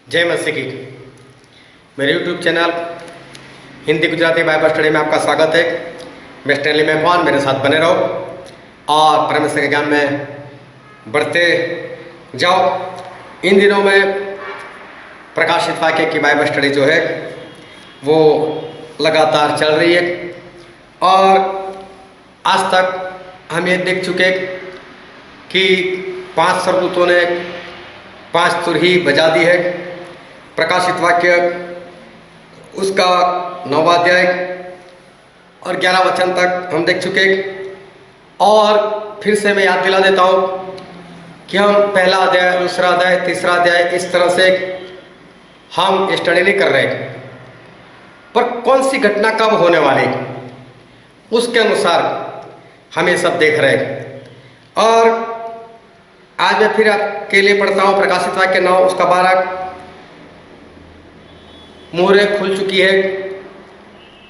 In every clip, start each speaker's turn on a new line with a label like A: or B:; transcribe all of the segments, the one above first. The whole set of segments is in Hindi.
A: जय मसीह की। मेरे YouTube channel Hindi Gujarati Bible study में आपका स्वागत है। मैं स्टैनली मेहमान, मेरे साथ बने रहो और परमेश्वर के ज्ञान में बढ़ते जाओ। इन दिनों में प्रकाशित वाक्य की बाइबल स्टडी जो है वो लगातार चल रही है और आज तक हम ये देख चुके कि 5 स्वर्गदूतों ने 5 तुरही बजा दी है। प्रकाशित वाक्य उसका 9वां अध्याय और 11 वचन तक हम देख चुके और फिर से मैं याद दिला देता हूँ कि हम पहला अध्याय, दूसरा अध्याय, तीसरा अध्याय इस तरह से हम स्टडी नहीं कर रहे, पर कौन सी घटना कब होने वाली उसके अनुसार हम ये सब देख रहे हैं। और आज मैं फिर आपके लिए पढ़ता हूँ प्रकाशित वाक्य 9 उसका 12। मोहरें खुल चुकी है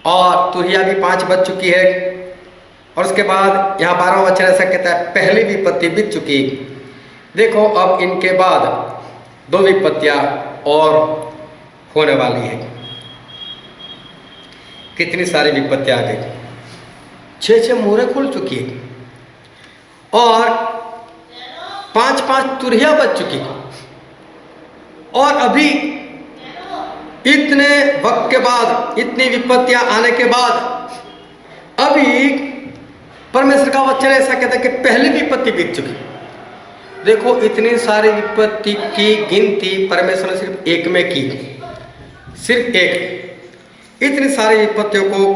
A: और तुरहिया भी 5 बज चुकी है और उसके बाद यहाँ 12वां वचन ऐसा कहता है, पहली विपत्ति बीत चुकी, देखो अब इनके बाद 2 विपत्तियां और होने वाली है। कितनी सारी विपत्तियां आ गई, 6 मोहरें खुल चुकी है और 5 तुरहिया बज चुकी और अभी इतने वक्त के बाद, इतनी विपत्तियां आने के बाद अभी परमेश्वर का वचन ऐसा कहता है कि पहली विपत्ति बीत चुकी। देखो इतनी सारी विपत्ति की गिनती परमेश्वर ने सिर्फ एक में की, सिर्फ एक। इतनी सारी विपत्तियों को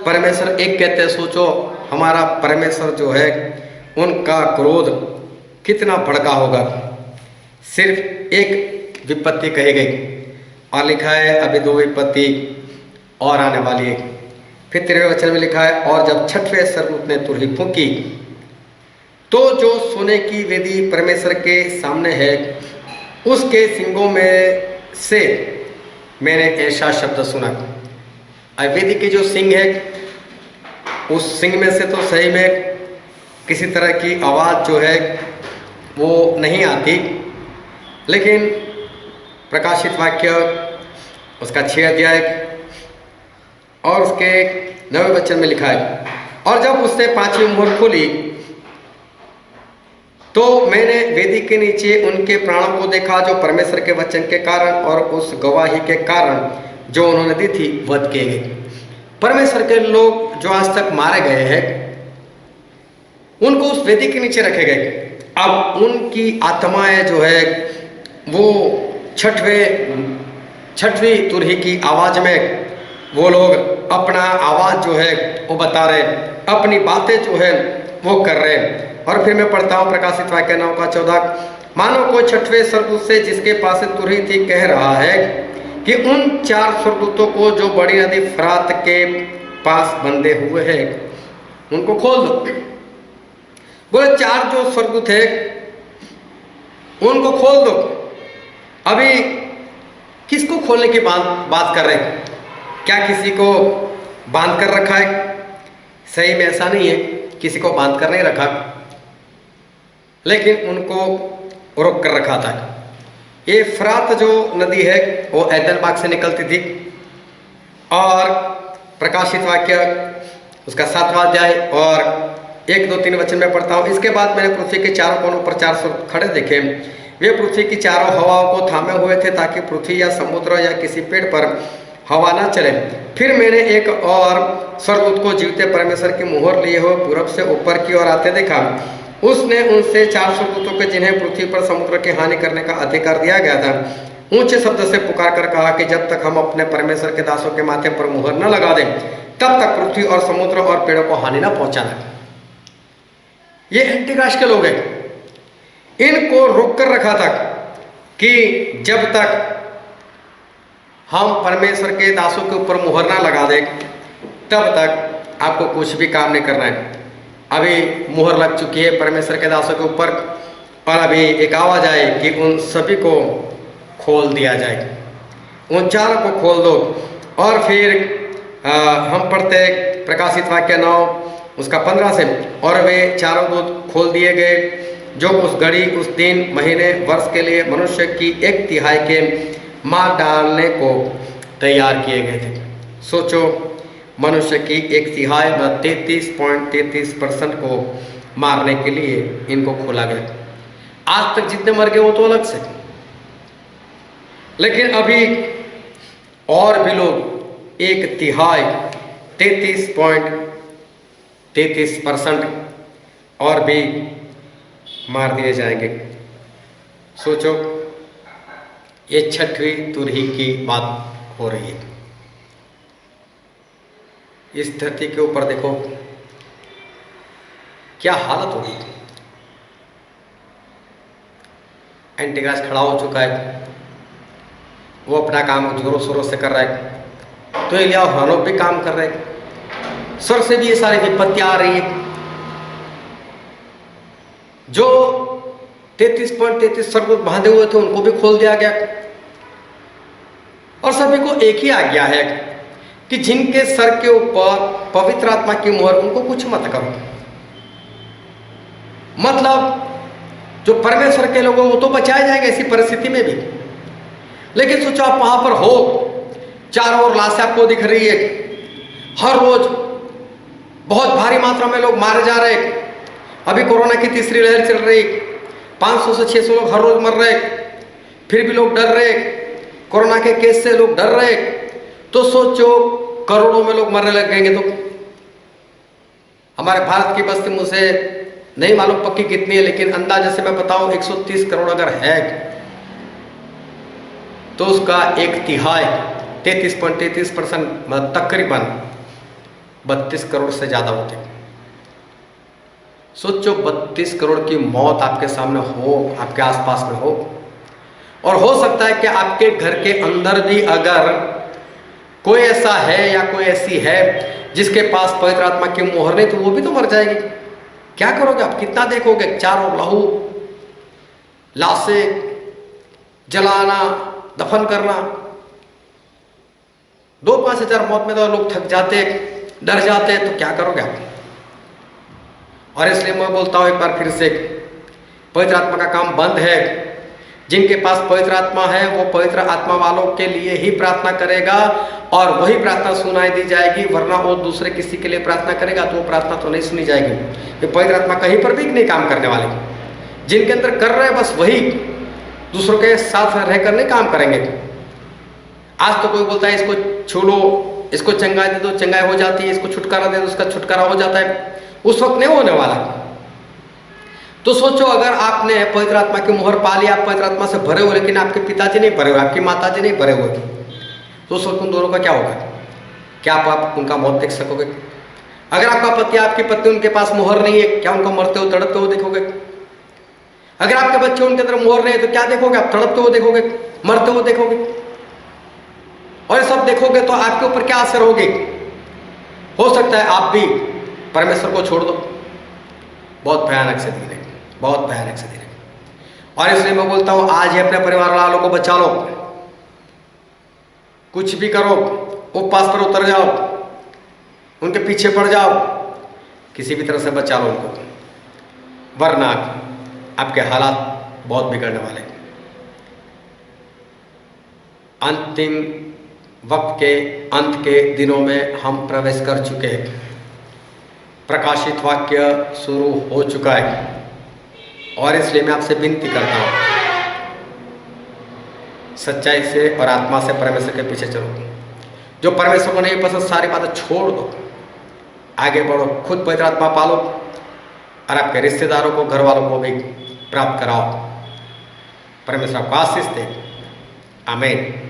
A: परमेश्वर एक कहते हैं। सोचो हमारा परमेश्वर जो है उनका क्रोध कितना भड़का होगा। सिर्फ एक विपत्ति कही गई और लिखा है अभी 2 विपत्ति और आने वाली है। फिर 13वें वचन में लिखा है, और जब 6वें स्वर्गदूत ने तुरही फूंकी तो जो सोने की वेदी परमेश्वर के सामने है उसके सिंगों में से मैंने ऐसा शब्द सुना। वेदी की जो सिंग है उस सिंग में से तो सही में किसी तरह की आवाज़ जो है वो नहीं आती, लेकिन प्रकाशित वाक्य उसका 6 अध्याय और उसके 9वें वचन में लिखा है, और जब उसने 5वीं मोहर खोली तो मैंने वेदी के नीचे उनके प्राणों को देखा जो परमेश्वर के वचन के कारण और उस गवाही के कारण जो उन्होंने दी थी वध किए गए। परमेश्वर के लोग जो आज तक मारे गए हैं उनको उस वेदी के नीचे रखे गए। अब उनकी आत्माएं जो है वो 6वीं तुरही की आवाज़ में वो लोग अपना आवाज़ जो है वो बता रहे, अपनी बातें जो है वो कर रहे हैं। और फिर मैं पढ़ता हूँ प्रकाशित वाक्य 9 का 14, मानो कोई 6वें स्वर्गदूत से जिसके पास तुरही थी कह रहा है कि उन 4 स्वर्गदूतों को जो बड़ी नदी फरात के पास बंधे हुए हैं उनको खोल दो। बोले 4 जो स्वर्गदूत है उनको खोल दो। अभी किसको खोलने की बात कर रहे हैं? क्या किसी को बांध कर रखा है? सही में ऐसा नहीं है, किसी को बांध कर नहीं रखा, लेकिन उनको रोक कर रखा था। ये फरात जो नदी है वो ऐदन बाग से निकलती थी और प्रकाशित वाक्य उसका 7वां अध्याय और 1, 2, 3 वचन में पढ़ता हूँ। इसके बाद मैंने पृथ्वी के चारों कोनों पर 4 स्वर्गदूत खड़े देखे। वे पृथ्वी की चारों हवाओं को थामे हुए थे ताकि पृथ्वी या समुद्र या किसी पेड़ पर हवा न चले। फिर मैंने एक और स्वर्गदूत को जीवते परमेश्वर की मुहर लिए हुए पूरब से ऊपर की ओर आते देखा। उसने उनसे 4 स्वर्गदूतों के जिन्हें पृथ्वी पर समुद्र की हानि करने का अधिकार दिया गया था ऊंचे शब्द से पुकार कर कहा कि जब तक हम अपने परमेश्वर के दासों के माथे पर मुहर न लगा दें तब तक पृथ्वी और समुद्र और पेड़ों को हानि न पहुंचाना। ये एंटीक्राइस्ट के लोग हैं, इनको रोक कर रखा था कि जब तक हम परमेश्वर के दासों के ऊपर मुहर ना लगा दें तब तक आपको कुछ भी काम नहीं करना है। अभी मुहर लग चुकी है परमेश्वर के दासों के ऊपर और अभी एक आवाज़ आए कि उन सभी को खोल दिया जाए, उन 4 को खोल दो। और फिर हम पढ़ते प्रकाशित वाक्य 9 उसका 15 से, और वे 4 दूत खोल दिए गए जो उस घड़ी, उस दिन, महीने, वर्ष के लिए मनुष्य की 1/3 के मार डालने को तैयार किए गए थे। सोचो, मनुष्य की 1/3 मतलब 33.33% को मारने के लिए इनको खोला गया। आज तक जितने मर गए वो तो अलग से, लेकिन अभी और भी लोग 1/3 33.33% और भी मार दिए जाएंगे। सोचो, ये 6वीं तुरही की बात हो रही है। इस धरती के ऊपर देखो क्या हालत होगी। एंटीक्राइस्ट खड़ा हो चुका है, वो अपना काम जोरों शोरों से कर रहा है, तो एलिया और हनोक भी काम कर रहे हैं। स्वर से भी ये सारी विपत्तियां आ रही है। जो 33.33 स्वर्ग बांधे हुए थे उनको भी खोल दिया गया, और सभी को एक ही आज्ञा है कि जिनके सर के ऊपर पवित्र आत्मा की मोहर, उनको कुछ मत करो। मतलब जो परमेश्वर के लोग वो तो बचाए जाएंगे ऐसी परिस्थिति में भी, लेकिन सोचो आप वहां पर हो, चारों ओर लाशें आपको दिख रही है, हर रोज बहुत भारी मात्रा में लोग मारे जा रहे हैं। अभी कोरोना की 3री लहर चल रही, 500 से 600 लोग हर रोज मर रहे, फिर भी लोग डर रहे, कोरोना के केस से लोग डर रहे। तो सोचो करोड़ों में लोग मरने लगेंगे। तो हमारे भारत की बस्ती मुझे नहीं मालूम पक्की कितनी है, लेकिन अंदाजे से मैं बताऊं 130 करोड़ अगर है तो उसका 1/3 33.33% मतलब तकरीबन 32 करोड़ से ज़्यादा होते। सोचो 32 करोड़ की मौत आपके सामने हो, आपके आसपास में हो, और हो सकता है कि आपके घर के अंदर भी अगर कोई ऐसा है या कोई ऐसी है जिसके पास पवित्र आत्मा की मोहर नहीं, तो वो भी तो मर जाएगी। क्या करोगे आप? कितना देखोगे? चारों लहू, लाशें जलाना, दफन करना। 2-5 हजार मौत में तो लोग थक जाते, डर जाते, तो क्या करोगे आप? और इसलिए मैं बोलता हूं एक बार फिर से, पवित्र आत्मा का काम बंद है। जिनके पास पवित्र आत्मा है वो पवित्र आत्मा वालों के लिए ही प्रार्थना करेगा, और वही प्रार्थना सुनाई दी जाएगी, वरना वो दूसरे किसी के लिए प्रार्थना करेगा तो वो प्रार्थना तो नहीं सुनी जाएगी। ये पवित्र आत्मा कहीं पर भी नहीं काम करने वाले। जिनके अंदर कर रहे हैं बस वही दूसरों के साथ रहकर नहीं काम करेंगे। आज तो कोई बोलता है इसको छू लो, इसको चंगाई दे दो, चंगाई हो जाती है, इसको छुटकारा दे दो, उसका छुटकारा हो जाता है। उस वक्त नहीं होने वाला। तो सोचो, अगर आपने पवित्र आत्मा की मोहर पा ली, आप पवित्र आत्मा से भरे हुए, लेकिन आपके पिताजी नहीं भरे हुए, आपकी माताजी नहीं भरे हुए, तो उस वक्त उन दोनों का क्या होगा? क्या आप उनका मौत देख सकोगे? अगर आपका पति, आपकी पत्नी, उनके पास मोहर नहीं है, क्या उनको मरते हुए तड़पते हुए देखोगे? अगर आपके बच्चे, उनके अंदर मोहर नहीं है, तो क्या देखोगे आप? तड़पते हुए देखोगे, मरते हुए देखोगे। और ये सब देखोगे तो आपके ऊपर क्या असर होगी? हो सकता है आप भी परमेश्वर को छोड़ दो। बहुत भयानक से दिन है, बहुत भयानक से दिन है। और इसलिए मैं बोलता हूं, आज ही अपने परिवार वालों को बचा लो। कुछ भी करो, उपवास पर उतर जाओ, उनके पीछे पड़ जाओ, किसी भी तरह से बचा लो उनको, वरना आपके हालात बहुत बिगड़ने वाले। अंतिम वक्त के अंत के दिनों में हम प्रवेश कर चुके हैं। प्रकाशित वाक्य शुरू हो चुका है, और इसलिए मैं आपसे विनती करता हूँ, सच्चाई से और आत्मा से परमेश्वर के पीछे चलो। जो परमेश्वर को नहीं पसंद, सारी बातें छोड़ दो, आगे बढ़ो, खुद पवित्र आत्मा पालो, और आपके रिश्तेदारों को, घर वालों को भी प्राप्त कराओ। परमेश्वर आपको आशीष दे। आमीन।